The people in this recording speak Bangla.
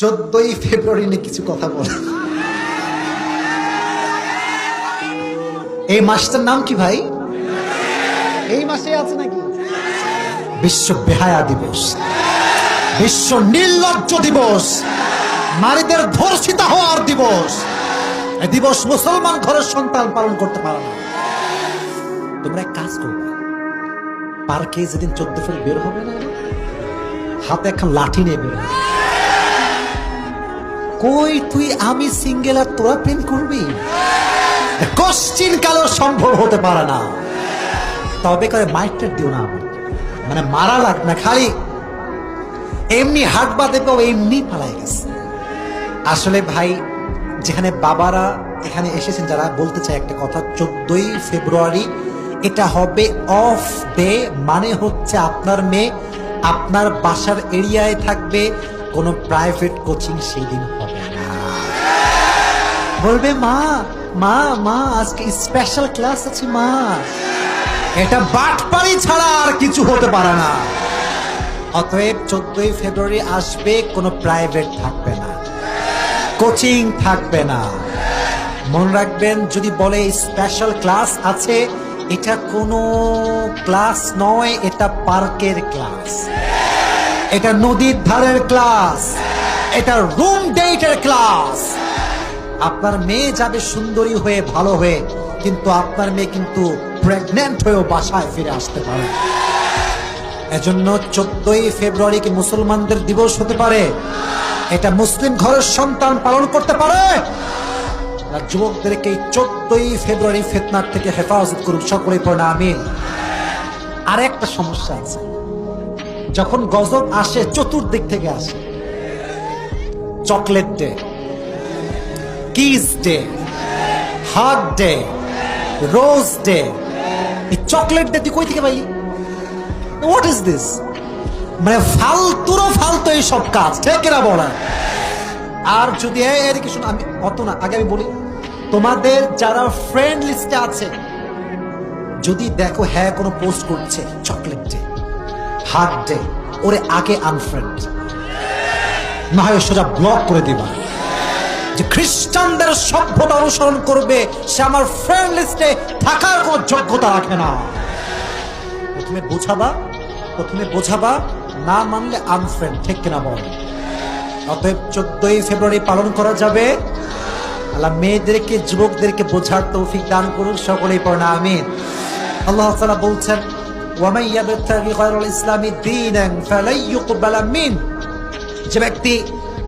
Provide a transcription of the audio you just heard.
14ই ফেব্রুয়ারি নিয়ে কিছু কথা বল। এই মাসটার নাম কি ভাই? এই মাসে আছে নাকি? বিশ্ব বেহায়া দিবস, বিশ্ব নির্লজ্জ দিবস, নারীদের ধর্ষিতা হওয়ার দিবস। এই দিবস মুসলমান ঘরের সন্তান পালন করতে পারে না। তোমরা এক কাজ করবে, পার্কে যেদিন 14 ফেব্রুয়ারি বের হবে না, হাতে এখন লাঠি নিয়ে বের হবে। কই তুই আমি সিঙ্গেল আর তোরা প্রেম করবি? কোশ্চিন কালো সম্ভব হতে পারে না। তবে করে মাইকটা দিও না, মানে মারা লাগ না, খালি এমনি হাঁটবা দেবে এমনি পালাই গেছে। আসলে ভাই, যেখানে বাবারা এখানে এসেছেন যারা, বলতে চাই একটা কথা, 14ই ফেব্রুয়ারি এটা হবে অফ ডে, মানে হচ্ছে আপনার মেয়ে আপনার বাসার এরিয়ায় থাকবে, কোনো প্রাইভেট কোচিং সেই দিন হবে না। বলবে মা মা মা আজকে স্পেশাল ক্লাস আছে মা। এটা বাটপাড়ি ছাড়া আর কিছু হতে পারে না। অতএব 14ই ফেব্রুয়ারি আসবে, কোনো প্রাইভেট থাকবে না, কোচিং থাকবে না। মনে রাখবেন, যদি বলে স্পেশাল ক্লাস আছে, এটা কোনো ক্লাস নয়, এটা পার্কের ক্লাস, এটা নদীর ধারের ক্লাস, এটা রুম ডেটের ক্লাস। আপনার মেয়ে যাবে সুন্দরী হয়ে, ভালো হয়ে, কিন্তু আপনার মেয়ে কিন্তু প্রেগন্যান্ট হয়েও বাসায় ফিরে আসতে পারে। এজন্য 14ই ফেব্রুয়ারি কি মুসলমানদের দিবস হতে পারে? এটা মুসলিম ঘরের সন্তান পালন করতে পারে। যুবকদেরকে 14ই ফেব্রুয়ারি ফিতনার থেকে হেফাজত করুক, সকলেই পড়ে আমিন। আর একটা সমস্যা আছে, যখন গজব আসে চতুর্দিক থেকে আসে। Chocolate day, kiss day, hug day, rose day. এই চকলেট ডে তুই কই থেকে পাইলি? What is this? মানে ফালতুরও ফালতু এই সব কাজ, ঠিক কিনা বলা? আর যদি এর কিছু আমি অত না, আগে আমি বলি, তোমাদের যারা ফ্রেন্ড লিস্টে আছে, যদি দেখো হ্যাঁ কোনো পোস্ট করছে চকলেট ডে, হাগ ডে, ওরে আগে আনফ্রেন্ড, না হয় সোজা ব্লক করে দিবা। যে খ্রিস্টানদের সভ্যতা অনুসরণ করবে, সে আমার ফ্রেন্ড লিস্টে থাকার কোনো যোগ্যতা রাখে না। প্রথমে বোঝাবা, না মানলে আনফ্রেন্ড, ঠিক কিনা বল? অতএব 14ই ফেব্রুয়ারি পালন করা যাবে। আল্লাহ মেয়েদেরকে, যুবকদেরকে বোঝার তৌফিক দান করুন, সকলেই পড়েন আমিন। আল্লাহ তাআলা বলছেন, ওয়া মান ইয়াবতাগি গায়রাল ইসলামি দীনান ফালাই ইউকবালা মিন। যে ব্যক্তি